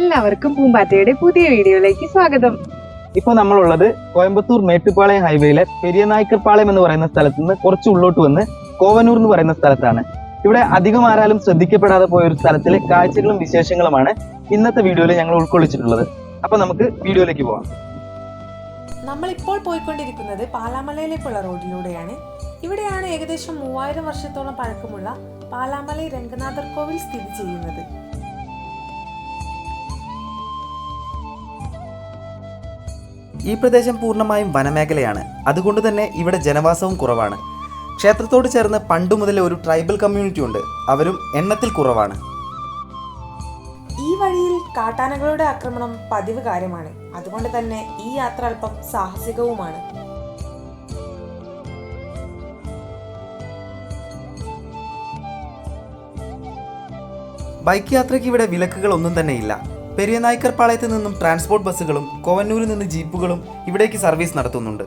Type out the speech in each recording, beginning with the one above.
എല്ലാവർക്കും പൂമ്പാറ്റയുടെ പുതിയ വീഡിയോയിലേക്ക് സ്വാഗതം. ഇപ്പോൾ നമ്മളുള്ളത് കോയമ്പത്തൂർ മേട്ടുപ്പാളയം ഹൈവേയിലെ പെരിയനായ്ക്കർപാളയം എന്ന് പറയുന്ന സ്ഥലത്ത് നിന്ന് കുറച്ച് ഉള്ളോട്ട് വന്ന് കോവനൂർ എന്ന് പറയുന്ന സ്ഥലത്താണ്. ഇവിടെ അധികം ആരാലും ശ്രദ്ധിക്കപ്പെടാതെ പോയ ഒരു സ്ഥലത്തിലെ കാഴ്ചകളും വിശേഷങ്ങളുമാണ് ഇന്നത്തെ വീഡിയോയിൽ ഞങ്ങൾ ഉൾക്കൊള്ളിച്ചിട്ടുള്ളത്. അപ്പൊ നമുക്ക് വീഡിയോയിലേക്ക് പോകാം. നമ്മളിപ്പോൾ പോയിക്കൊണ്ടിരിക്കുന്നത് പാലാമലയിലേക്കുള്ള റോഡിലൂടെയാണ്. ഇവിടെയാണ് ഏകദേശം 3000 വർഷത്തോളം പഴക്കമുള്ള പാലാമലൈ രംഗനാഥർ കോവിൽ സ്ഥിതി ചെയ്യുന്നത്. ഈ പ്രദേശം പൂർണ്ണമായും വനമേഖലയാണ്. അതുകൊണ്ട് തന്നെ ഇവിടെ ജനവാസവും കുറവാണ്. ക്ഷേത്രത്തോട് ചേർന്ന് പണ്ടു മുതലേ ഒരു ട്രൈബൽ കമ്മ്യൂണിറ്റി ഉണ്ട്. അവരും എണ്ണത്തിൽ കുറവാണ്. ഈ വഴിയിൽ കാട്ടാനകളുടെ ആക്രമണം പതിവ് കാര്യമാണ്. അതുകൊണ്ട് തന്നെ ഈ യാത്ര അല്പം സാഹസികവുമാണ്. ബൈക്ക് യാത്രയ്ക്ക് ഇവിടെ വിലക്കുകൾ ഒന്നും തന്നെ ഇല്ല. പെരിയനായ്ക്കർപാളയത്ത് നിന്നും ട്രാൻസ്പോർട്ട് ബസ്സുകളും കോവന്നൂരിൽ നിന്ന് ജീപ്പുകളും ഇവിടേക്ക് സർവീസ് നടത്തുന്നുണ്ട്.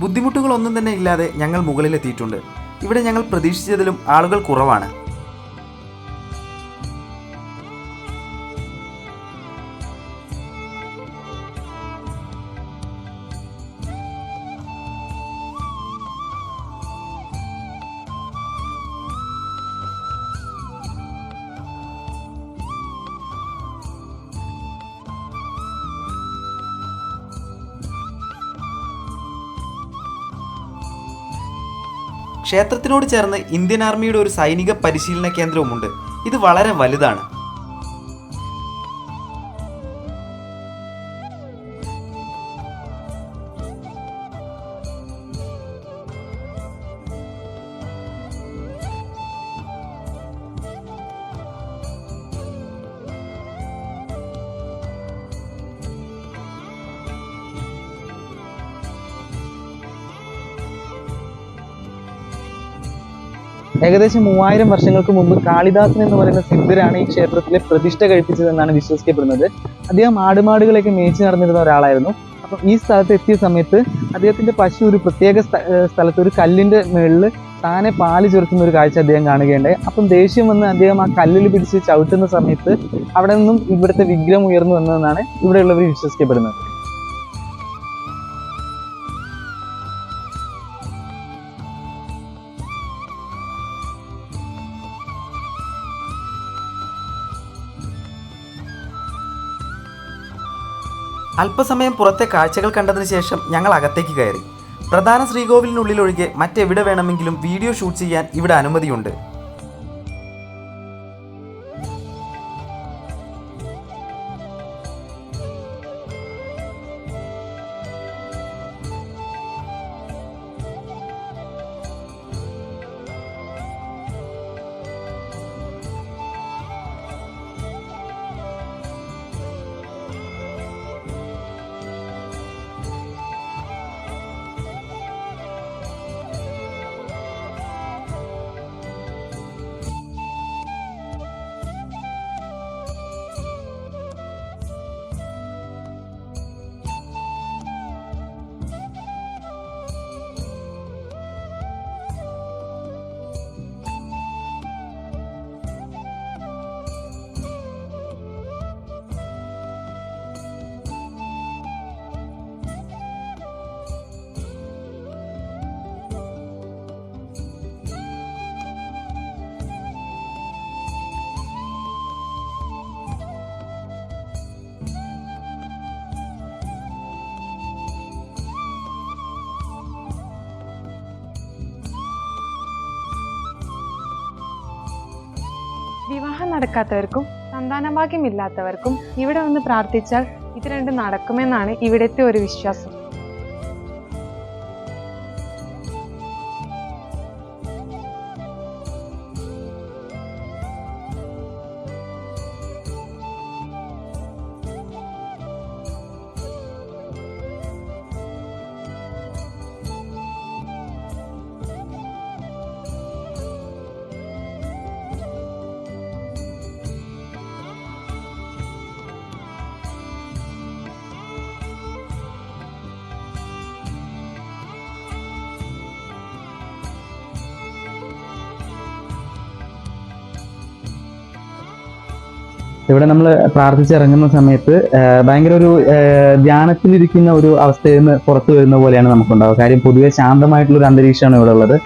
ബുദ്ധിമുട്ടുകളൊന്നും തന്നെ ഇല്ലാതെ ഞങ്ങൾ മുകളിലെത്തിയിട്ടുണ്ട്. ഇവിടെ ഞങ്ങൾ പ്രതീക്ഷിച്ചതിലും ആളുകൾ കുറവാണ്. ക്ഷേത്രത്തിനോട് ചേർന്ന് ഇന്ത്യൻ ആർമിയുടെ ഒരു സൈനിക പരിശീലന കേന്ദ്രവുമുണ്ട്. ഇത് വളരെ വലുതാണ്. ഏകദേശം 3000 വർഷങ്ങൾക്ക് മുമ്പ് കാളിദാസൻ എന്ന് പറയുന്ന സിദ്ധരാണ് ഈ ക്ഷേത്രത്തിലെ പ്രതിഷ്ഠ കഴിപ്പിച്ചതെന്നാണ് വിശ്വസിക്കപ്പെടുന്നത്. അദ്ദേഹം ആടുമാടുകളെയൊക്കെ മേയിച്ച് നടന്നിരുന്ന ഒരാളായിരുന്നു. അപ്പം ഈ സ്ഥലത്ത് എത്തിയ സമയത്ത് അദ്ദേഹത്തിന്റെ പശു ഒരു പ്രത്യേക സ്ഥലത്ത് ഒരു കല്ലിന്റെ മുകളിൽ താനെ പാല് ചുരത്തുന്ന ഒരു കാഴ്ച അദ്ദേഹം കാണുകയുണ്ടായി. അപ്പം ദേഷ്യം വന്ന് അദ്ദേഹം ആ കല്ലിൽ പിടിച്ച് ചവിട്ടുന്ന സമയത്ത് അവിടെ നിന്നും ഇവിടുത്തെ വിഗ്രഹം ഉയർന്നു വന്നതെന്നാണ് ഇവിടെയുള്ളവർ വിശ്വസിക്കപ്പെടുന്നത്. അല്പസമയം പുറത്തെ കാഴ്ചകൾ കണ്ടതിന് ശേഷം ഞങ്ങൾ അകത്തേക്ക് കയറി. പ്രധാന ശ്രീകോവിലിനുള്ളിലൊഴികെ മറ്റെവിടെ വേണമെങ്കിലും വീഡിയോ ഷൂട്ട് ചെയ്യാൻ ഇവിടെ അനുമതിയുണ്ട്. വിവാഹം നടക്കാത്തവർക്കും സന്താനഭാഗ്യമില്ലാത്തവർക്കും ഇവിടെ വന്ന് പ്രാർത്ഥിച്ചാൽ ഇത് രണ്ടും നടക്കുമെന്നാണ് ഇവിടുത്തെ ഒരു വിശ്വാസം. ഇവിടെ നമ്മൾ പ്രാർത്ഥിച്ചിറങ്ങുന്ന സമയത്ത് ഭയങ്കര ഒരു ധ്യാനത്തിലിരിക്കുന്ന ഒരു അവസ്ഥയിൽ നിന്ന് പുറത്തു വരുന്ന പോലെയാണ് നമുക്കുണ്ടാവുക. കാര്യം പൊതുവെ ശാന്തമായിട്ടുള്ള ഒരു അന്തരീക്ഷമാണ് ഇവിടെ ഉള്ളത്.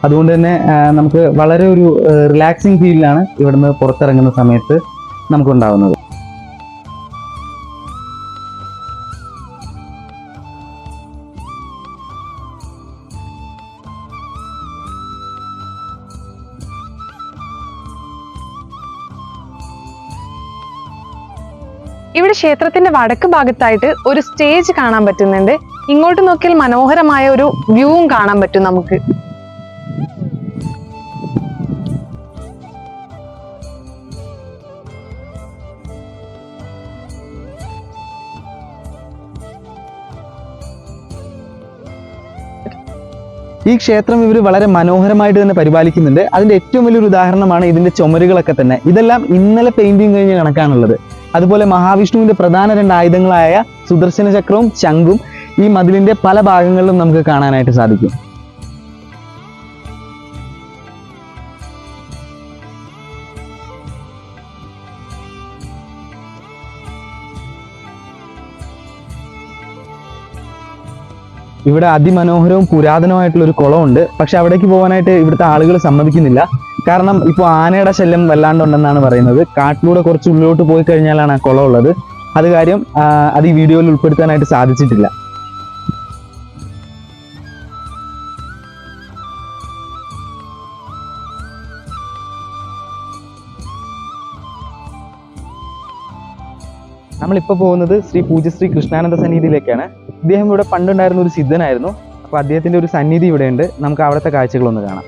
അതുകൊണ്ട് തന്നെ നമുക്ക് വളരെ ഒരു റിലാക്സിങ് ഫീലിലാണ് ഇവിടുന്ന് പുറത്തിറങ്ങുന്ന സമയത്ത് നമുക്കുണ്ടാവുന്നത്. ഇവിടെ ക്ഷേത്രത്തിന്റെ വടക്ക് ഭാഗത്തായിട്ട് ഒരു സ്റ്റേജ് കാണാൻ പറ്റുന്നുണ്ട്. ഇങ്ങോട്ട് നോക്കിയാൽ മനോഹരമായ ഒരു വ്യൂവും കാണാൻ പറ്റും നമുക്ക്. ഈ ക്ഷേത്രം ഇവർ വളരെ മനോഹരമായിട്ട് തന്നെ പരിപാലിക്കുന്നുണ്ട്. അതിന്റെ ഏറ്റവും വലിയൊരു ഉദാഹരണമാണ് ഇതിന്റെ ചുമരുകളൊക്കെ തന്നെ. ഇതെല്ലാം ഇന്നലെ പെയിന്റിങ് കഴിഞ്ഞ കണക്കാണുള്ളത്. അതുപോലെ മഹാവിഷ്ണുവിന്റെ പ്രധാന 2 ആയുധങ്ങളായ സുദർശന ചക്രവും ശംഖും ഈ മതിലിന്റെ പല ഭാഗങ്ങളിലും നമുക്ക് കാണാനായിട്ട് സാധിക്കും. ഇവിടെ അതിമനോഹരവും പുരാതനമായിട്ടുള്ള ഒരു കുളമുണ്ട്. പക്ഷെ അവിടേക്ക് പോകാനായിട്ട് ഇവിടുത്തെ ആളുകൾ സമ്മതിക്കുന്നില്ല. കാരണം ഇപ്പോൾ ആനയുടെ ശല്യം വല്ലാണ്ടുണ്ടെന്നാണ് പറയുന്നത്. കാട്ടിലൂടെ കുറച്ച് ഉള്ളിലോട്ട് പോയി കഴിഞ്ഞാലാണ് ആ കുളം ഉള്ളത്. അത് കാര്യം അത് ഈ വീഡിയോയിൽ ഉൾപ്പെടുത്താനായിട്ട് സാധിച്ചിട്ടില്ല. നമ്മളിപ്പോൾ പോകുന്നത് പൂജ്യശ്രീ കൃഷ്ണാനന്ദ സന്നിധിയിലേക്കാണ്. ഇദ്ദേഹം ഇവിടെ പണ്ടുണ്ടായിരുന്ന ഒരു സിദ്ധനായിരുന്നു. അപ്പോൾ അദ്ദേഹത്തിന്റെ ഒരു സന്നിധി ഇവിടെയുണ്ട്. നമുക്ക് അവിടുത്തെ കാഴ്ചകളൊന്ന് കാണാം.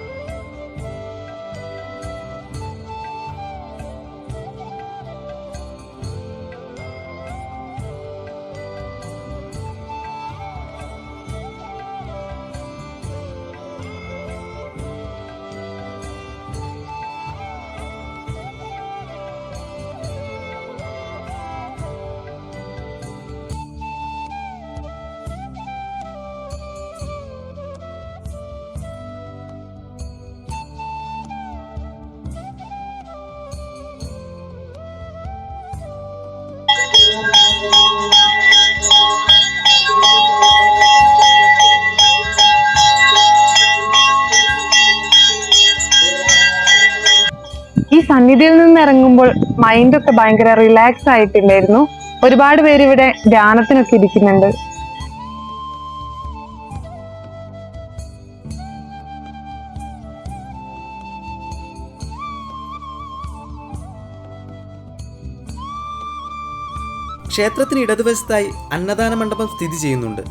ഈ സന്നിധിയിൽ നിന്ന് ഇറങ്ങുമ്പോൾ മൈൻഡൊക്കെ ഭയങ്കര റിലാക്സ് ആയിട്ടുണ്ടായിരുന്നു. ഒരുപാട് പേര് ഇവിടെ ധ്യാനത്തിനൊക്കെ ഇരിക്കുന്നുണ്ട്. ക്ഷേത്രത്തിന് ഇടതുവശത്തായി അന്നദാന മണ്ഡപം സ്ഥിതി ചെയ്യുന്നുണ്ട്.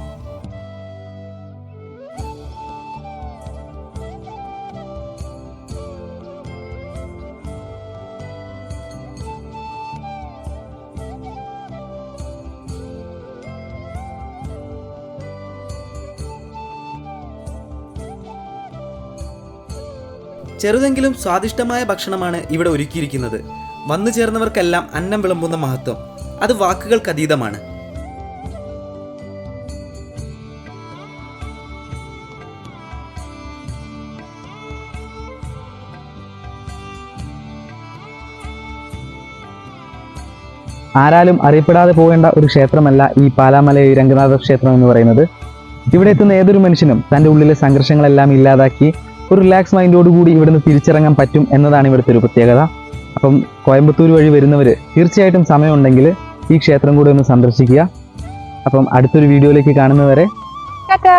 ചെറുതെങ്കിലും സ്വാദിഷ്ടമായ ഭക്ഷണമാണ് ഇവിടെ ഒരുക്കിയിരിക്കുന്നത്. വന്നു ചേർന്നവർക്കെല്ലാം അന്നം വിളമ്പുന്ന മഹത്വം അത് വാക്കുകൾക്കതീതമാണ്. ആരാലും അറിയപ്പെടാതെ പോകേണ്ട ഒരു ക്ഷേത്രമല്ല ഈ പാലാമല രംഗനാഥ ക്ഷേത്രം എന്ന് പറയുന്നത്. ഇവിടെ എത്തുന്ന ഏതൊരു മനുഷ്യനും തൻ്റെ ഉള്ളിലെ സംഘർഷങ്ങളെല്ലാം ഇല്ലാതാക്കി ഒരു റിലാക്സ് മൈൻഡോടുകൂടി ഇവിടുന്ന് തിരിച്ചിറങ്ങാൻ പറ്റും എന്നതാണ് ഇവിടുത്തെ ഒരു പ്രത്യേകത. അപ്പം കോയമ്പത്തൂർ വഴി വരുന്നവർ തീർച്ചയായിട്ടും സമയമുണ്ടെങ്കിൽ ഈ ക്ഷേത്രം കൂടെ ഒന്ന് സന്ദർശിക്കുക. അപ്പം അടുത്തൊരു വീഡിയോയിലേക്ക് കാണുന്നവരെ ടാറ്റാ.